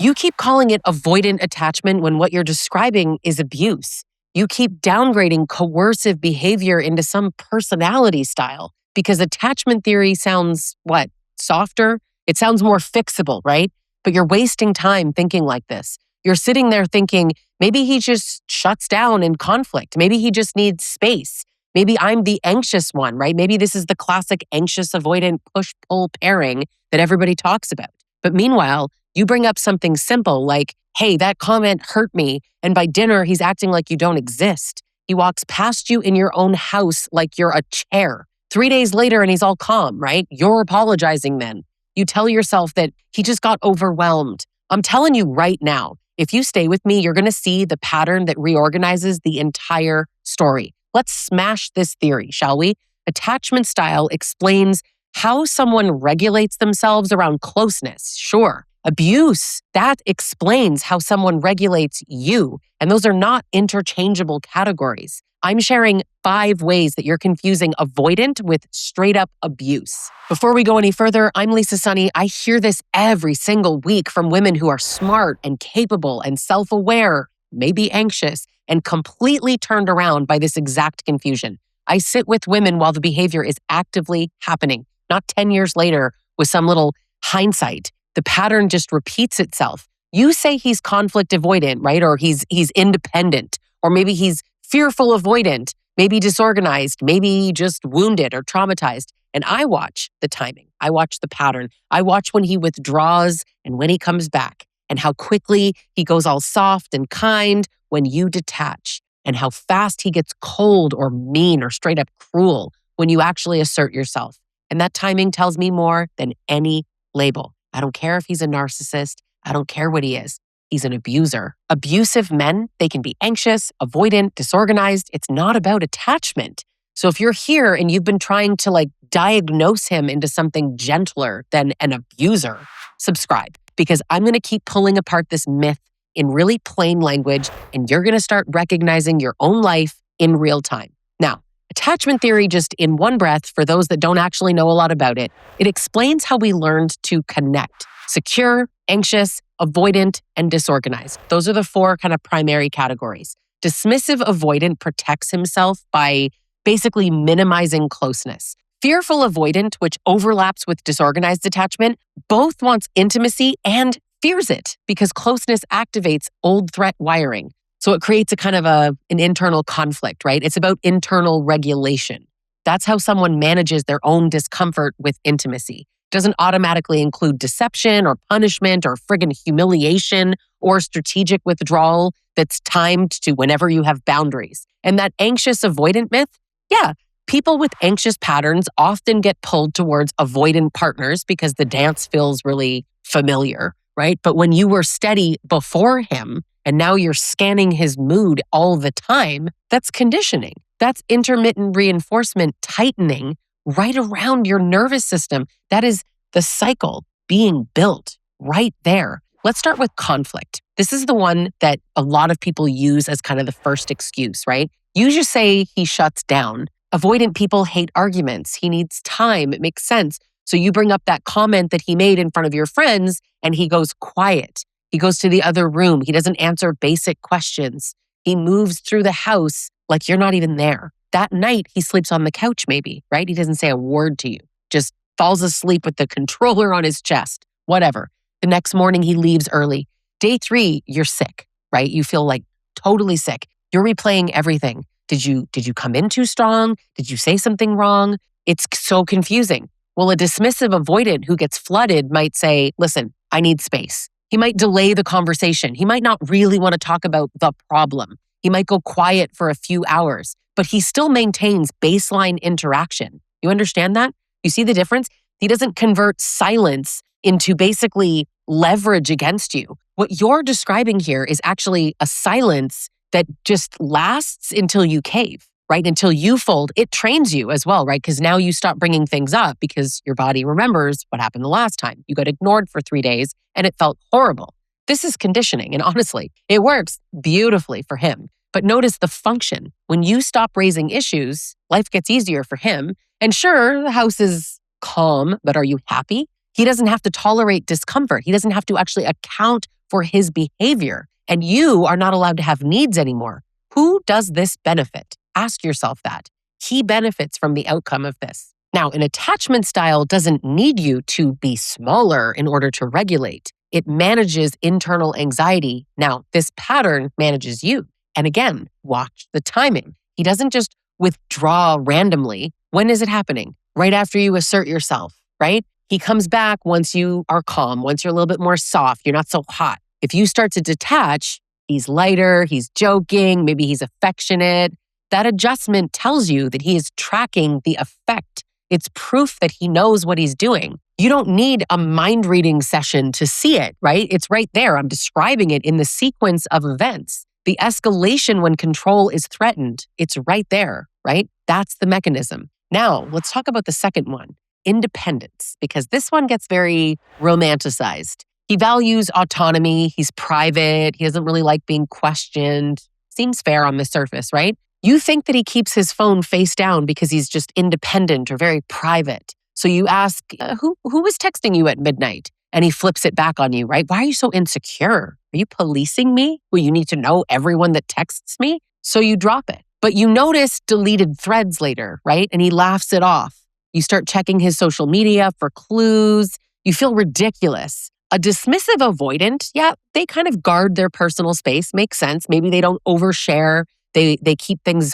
You keep calling it avoidant attachment when what you're describing is abuse. You keep downgrading coercive behavior into some personality style because attachment theory sounds, what, softer? It sounds more fixable, right? But you're wasting time thinking like this. You're sitting there thinking, maybe he just shuts down in conflict. Maybe he just needs space. Maybe I'm the anxious one, right? Maybe this is the classic anxious avoidant push-pull pairing that everybody talks about. But meanwhile, you bring up something simple like, hey, that comment hurt me, and by dinner, he's acting like you don't exist. He walks past you in your own house like you're a chair. 3 days later, and he's all calm, right? You're apologizing then. You tell yourself that he just got overwhelmed. I'm telling you right now, if you stay with me, you're going to see the pattern that reorganizes the entire story. Let's smash this theory, shall we? Attachment style explains how someone regulates themselves around closeness. Sure. Abuse, that explains how someone regulates you. And those are not interchangeable categories. I'm sharing 5 ways that you're confusing avoidant with straight up abuse. Before we go any further, I'm Lisa Sonni. I hear this every single week from women who are smart and capable and self-aware, maybe anxious, and completely turned around by this exact confusion. I sit with women while the behavior is actively happening, not 10 years later with some little hindsight. The pattern just repeats itself. You say he's conflict avoidant, right? Or he's independent, or maybe he's fearful avoidant, maybe disorganized, maybe just wounded or traumatized. And I watch the timing. I watch the pattern. I watch when he withdraws and when he comes back, and how quickly he goes all soft and kind when you detach, and how fast he gets cold or mean or straight up cruel when you actually assert yourself. And that timing tells me more than any label. I don't care if he's a narcissist. I don't care what he is. He's an abuser. Abusive men, they can be anxious, avoidant, disorganized. It's not about attachment. So if you're here and you've been trying to diagnose him into something gentler than an abuser, subscribe, because I'm going to keep pulling apart this myth in really plain language, and you're going to start recognizing your own life in real time. Now, attachment theory, just in one breath, for those that don't actually know a lot about it, it explains how we learned to connect. Secure, anxious, avoidant, and disorganized. Those are the 4 kind of primary categories. Dismissive avoidant protects himself by basically minimizing closeness. Fearful avoidant, which overlaps with disorganized attachment, both wants intimacy and fears it because closeness activates old threat wiring. So it creates a kind of an internal conflict, right? It's about internal regulation. That's how someone manages their own discomfort with intimacy. It doesn't automatically include deception or punishment or friggin' humiliation or strategic withdrawal that's timed to whenever you have boundaries. And that anxious avoidant myth, yeah, people with anxious patterns often get pulled towards avoidant partners because the dance feels really familiar, right? But when you were steady before him, and now you're scanning his mood all the time, that's conditioning. That's intermittent reinforcement tightening right around your nervous system. That is the cycle being built right there. Let's start with conflict. This is the one that a lot of people use as kind of the first excuse, right? You just say he shuts down. Avoidant people hate arguments. He needs time. It makes sense. So you bring up that comment that he made in front of your friends and he goes quiet. He goes to the other room. He doesn't answer basic questions. He moves through the house like you're not even there. That night, he sleeps on the couch maybe, right? He doesn't say a word to you. Just falls asleep with the controller on his chest, whatever. The next morning, he leaves early. Day 3, you're sick, right? You feel like totally sick. You're replaying everything. Did you come in too strong? Did you say something wrong? It's so confusing. Well, a dismissive avoidant who gets flooded might say, listen, I need space. He might delay the conversation. He might not really want to talk about the problem. He might go quiet for a few hours, but he still maintains baseline interaction. You understand that? You see the difference? He doesn't convert silence into basically leverage against you. What you're describing here is actually a silence that just lasts until you cave, right? Until you fold. It trains you as well, right? Because now you stop bringing things up because your body remembers what happened the last time. You got ignored for 3 days and it felt horrible. This is conditioning. And honestly, it works beautifully for him. But notice the function. When you stop raising issues, life gets easier for him. And sure, the house is calm, but are you happy? He doesn't have to tolerate discomfort. He doesn't have to actually account for his behavior, and you are not allowed to have needs anymore. Who does this benefit? Ask yourself that. He benefits from the outcome of this. Now, an attachment style doesn't need you to be smaller in order to regulate. It manages internal anxiety. Now, this pattern manages you. And again, watch the timing. He doesn't just withdraw randomly. When is it happening? Right after you assert yourself, right? He comes back once you are calm, once you're a little bit more soft, you're not so hot. If you start to detach, he's lighter, he's joking, maybe he's affectionate. That adjustment tells you that he is tracking the effect. It's proof that he knows what he's doing. You don't need a mind reading session to see it, right? It's right there. I'm describing it in the sequence of events. The escalation when control is threatened, it's right there, right? That's the mechanism. Now, let's talk about the second one, independence, because this one gets very romanticized. He values autonomy. He's private. He doesn't really like being questioned. Seems fair on the surface, right? You think that he keeps his phone face down because he's just independent or very private. So you ask, who was texting you at midnight? And he flips it back on you, right? Why are you so insecure? Are you policing me? Well, you need to know everyone that texts me? So you drop it. But you notice deleted threads later, right? And he laughs it off. You start checking his social media for clues. You feel ridiculous. A dismissive avoidant, yeah, they kind of guard their personal space. Makes sense. Maybe they don't overshare. They keep things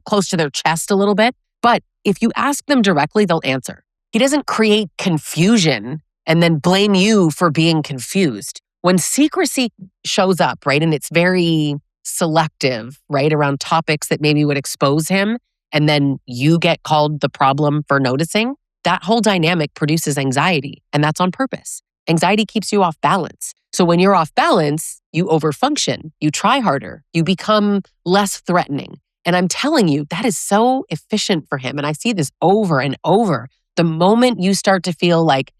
close to their chest a little bit. But if you ask them directly, they'll answer. He doesn't create confusion and then blame you for being confused. When secrecy shows up, right, and it's very selective, right, around topics that maybe would expose him, and then you get called the problem for noticing, that whole dynamic produces anxiety, and that's on purpose. Anxiety keeps you off balance. So when you're off balance, you overfunction, you try harder, you become less threatening. And I'm telling you, that is so efficient for him. And I see this over and over. The moment you start to feel like,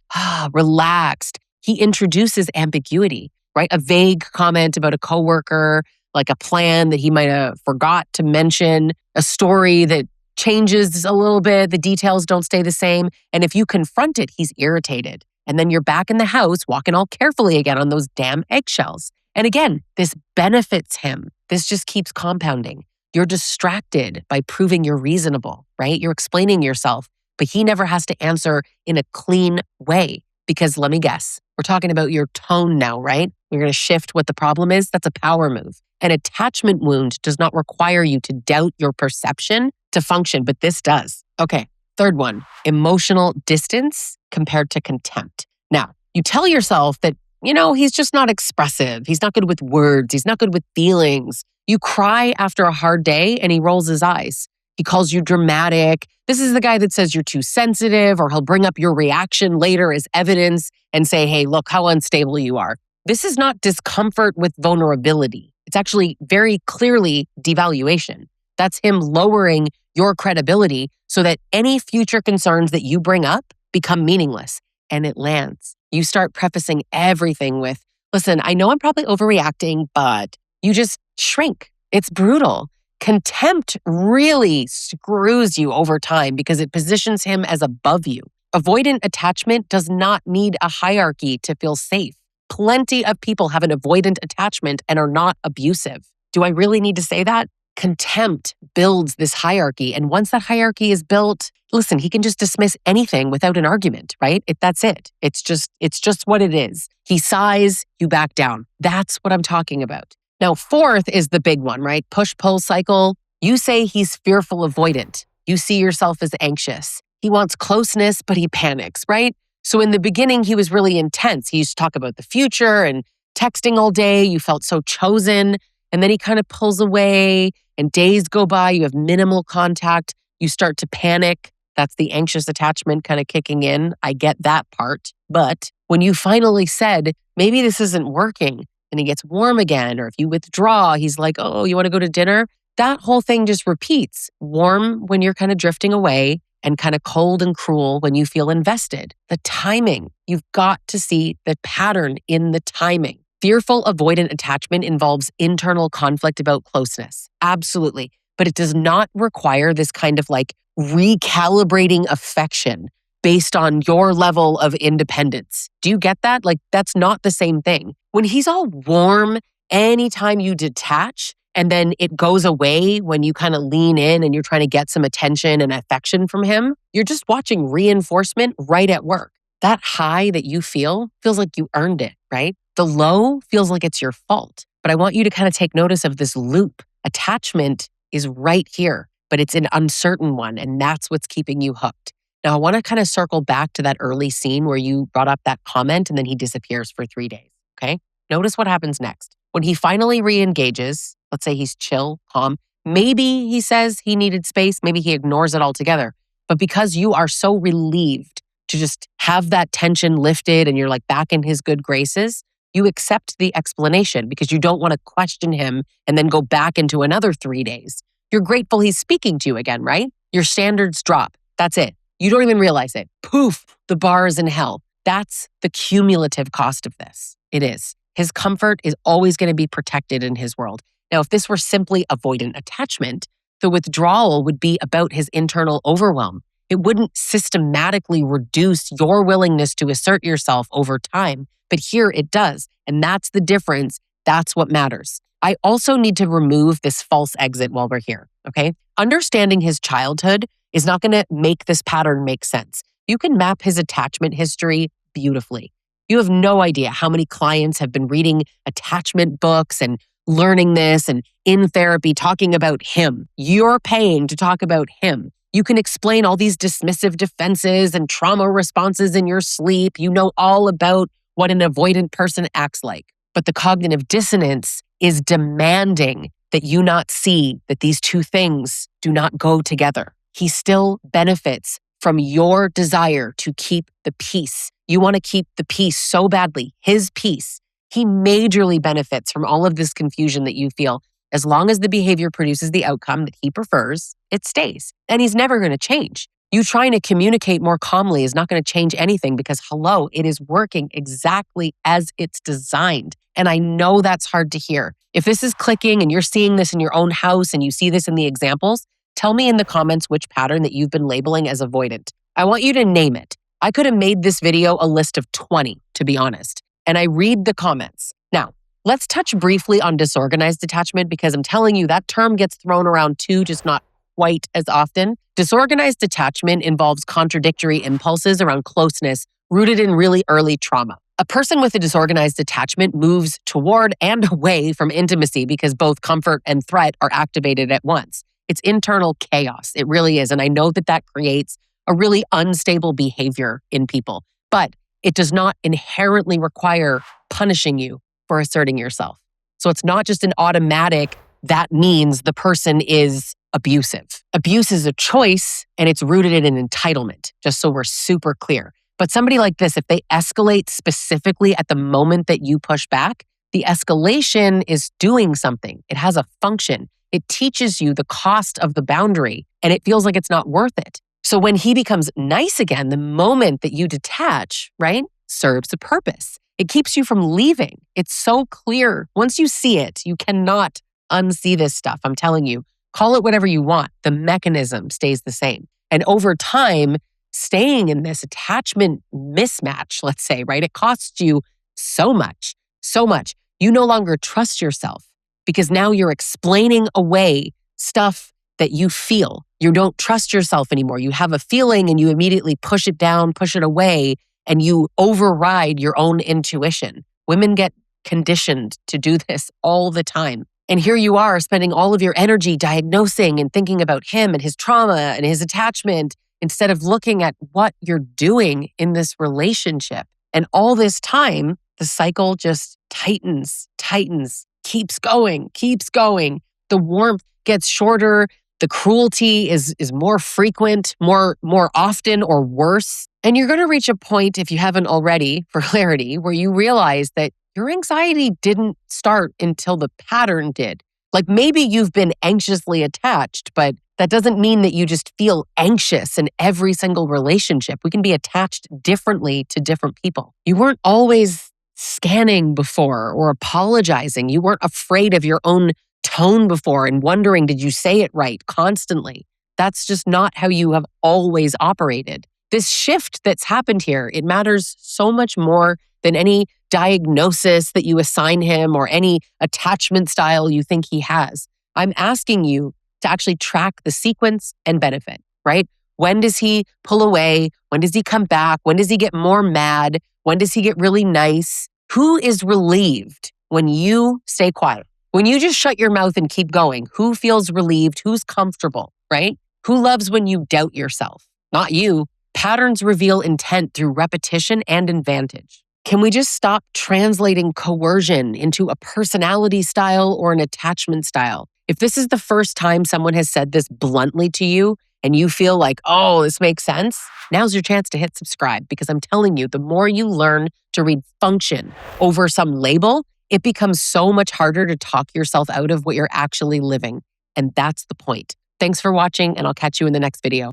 relaxed, he introduces ambiguity, right? A vague comment about a coworker, like a plan that he might have forgot to mention, a story that changes a little bit, the details don't stay the same. And if you confront it, he's irritated. And then you're back in the house, walking all carefully again on those damn eggshells. And again, this benefits him. This just keeps compounding. You're distracted by proving you're reasonable, right? You're explaining yourself, but he never has to answer in a clean way. Because let me guess, we're talking about your tone now, right? We're going to shift what the problem is. That's a power move. An attachment wound does not require you to doubt your perception to function, but this does. Okay, third one, emotional distance compared to contempt. Now, you tell yourself that, he's just not expressive. He's not good with words. He's not good with feelings. You cry after a hard day and he rolls his eyes. He calls you dramatic. This is the guy that says you're too sensitive, or he'll bring up your reaction later as evidence and say, hey, look how unstable you are. This is not discomfort with vulnerability. It's actually very clearly devaluation. That's him lowering your credibility so that any future concerns that you bring up become meaningless. And it lands. You start prefacing everything with, listen, I know I'm probably overreacting, but you just shrink. It's brutal. Contempt really screws you over time because it positions him as above you. Avoidant attachment does not need a hierarchy to feel safe. Plenty of people have an avoidant attachment and are not abusive. Do I really need to say that? Contempt builds this hierarchy. And once that hierarchy is built, listen, he can just dismiss anything without an argument, right? That's it. It's just what it is. He sighs, you back down. That's what I'm talking about. Now, fourth is the big one, right? Push-pull cycle. You say he's fearful avoidant. You see yourself as anxious. He wants closeness, but he panics, right? So in the beginning, he was really intense. He used to talk about the future and texting all day. You felt so chosen. And then he kind of pulls away and days go by. You have minimal contact. You start to panic. That's the anxious attachment kind of kicking in. I get that part. But when you finally said, maybe this isn't working, and he gets warm again, or if you withdraw, he's like, oh, you want to go to dinner? That whole thing just repeats. Warm when you're kind of drifting away, and kind of cold and cruel when you feel invested. The timing, you've got to see the pattern in the timing. Fearful avoidant attachment involves internal conflict about closeness. Absolutely. But it does not require this kind of like recalibrating affection. based on your level of independence. Do you get that? Like, that's not the same thing. When he's all warm, anytime you detach and then it goes away when you kind of lean in and you're trying to get some attention and affection from him, you're just watching reinforcement right at work. That high that you feel feels like you earned it, right? The low feels like it's your fault. But I want you to kind of take notice of this loop. Attachment is right here, but it's an uncertain one, and that's what's keeping you hooked. Now, I want to kind of circle back to that early scene where you brought up that comment and then he disappears for 3 days, okay? Notice what happens next. When he finally re-engages, let's say he's chill, calm, maybe he says he needed space, maybe he ignores it altogether. But because you are so relieved to just have that tension lifted and you're like back in his good graces, you accept the explanation because you don't want to question him and then go back into another 3 days. You're grateful he's speaking to you again, right? Your standards drop. That's it. You don't even realize it. Poof, the bar is in hell. That's the cumulative cost of this. It is. His comfort is always going to be protected in his world. Now, if this were simply avoidant attachment, the withdrawal would be about his internal overwhelm. It wouldn't systematically reduce your willingness to assert yourself over time. But here it does. And that's the difference. That's what matters. I also need to remove this false exit while we're here, okay? Understanding his childhood is not going to make this pattern make sense. You can map his attachment history beautifully. You have no idea how many clients have been reading attachment books and learning this and in therapy talking about him. You're paying to talk about him. You can explain all these dismissive defenses and trauma responses in your sleep. You know all about what an avoidant person acts like. But the cognitive dissonance is demanding that you not see that these two things do not go together. He still benefits from your desire to keep the peace. You want to keep the peace so badly, his peace. He majorly benefits from all of this confusion that you feel. As long as the behavior produces the outcome that he prefers, it stays. And he's never going to change. You trying to communicate more calmly is not going to change anything because, hello, it is working exactly as it's designed. And I know that's hard to hear. If this is clicking and you're seeing this in your own house and you see this in the examples, tell me in the comments which pattern that you've been labeling as avoidant. I want you to name it. I could have made this video a list of 20, to be honest. And I read the comments. Now, let's touch briefly on disorganized attachment because I'm telling you that term gets thrown around too, just not quite as often. Disorganized attachment involves contradictory impulses around closeness rooted in really early trauma. A person with a disorganized attachment moves toward and away from intimacy because both comfort and threat are activated at once. It's internal chaos. It really is. And I know that that creates a really unstable behavior in people, but it does not inherently require punishing you for asserting yourself. So it's not just an automatic, that means the person is abusive. Abuse is a choice and it's rooted in an entitlement, just so we're super clear. But somebody like this, if they escalate specifically at the moment that you push back, the escalation is doing something. It has a function. It teaches you the cost of the boundary and it feels like it's not worth it. So when he becomes nice again, the moment that you detach, right, serves a purpose. It keeps you from leaving. It's so clear. Once you see it, you cannot unsee this stuff. I'm telling you, call it whatever you want. The mechanism stays the same. And over time, staying in this attachment mismatch, let's say, right, it costs you so much, so much. You no longer trust yourself because now you're explaining away stuff that you feel. You don't trust yourself anymore. You have a feeling and you immediately push it down, push it away, and you override your own intuition. Women get conditioned to do this all the time. And here you are spending all of your energy diagnosing and thinking about him and his trauma and his attachment instead of looking at what you're doing in this relationship. And all this time, the cycle just tightens, keeps going. The warmth gets shorter. The cruelty is more frequent, more often or worse. And you're going to reach a point, if you haven't already, for clarity, where you realize that your anxiety didn't start until the pattern did. Like maybe you've been anxiously attached, but that doesn't mean that you just feel anxious in every single relationship. We can be attached differently to different people. You weren't always scanning before or apologizing. You weren't afraid of your own tone before and wondering, did you say it right constantly? That's just not how you have always operated. This shift that's happened here, it matters so much more than any diagnosis that you assign him or any attachment style you think he has. I'm asking you to actually track the sequence and benefit, right? When does he pull away? When does he come back? When does he get more mad? When does he get really nice? Who is relieved when you stay quiet? When you just shut your mouth and keep going, who feels relieved? Who's comfortable, right? Who loves when you doubt yourself? Not you. Patterns reveal intent through repetition and advantage. Can we just stop translating coercion into a personality style or an attachment style? If this is the first time someone has said this bluntly to you and you feel like, oh, this makes sense, now's your chance to hit subscribe, because I'm telling you, the more you learn to read function over some label, it becomes so much harder to talk yourself out of what you're actually living. And that's the point. Thanks for watching, and I'll catch you in the next video.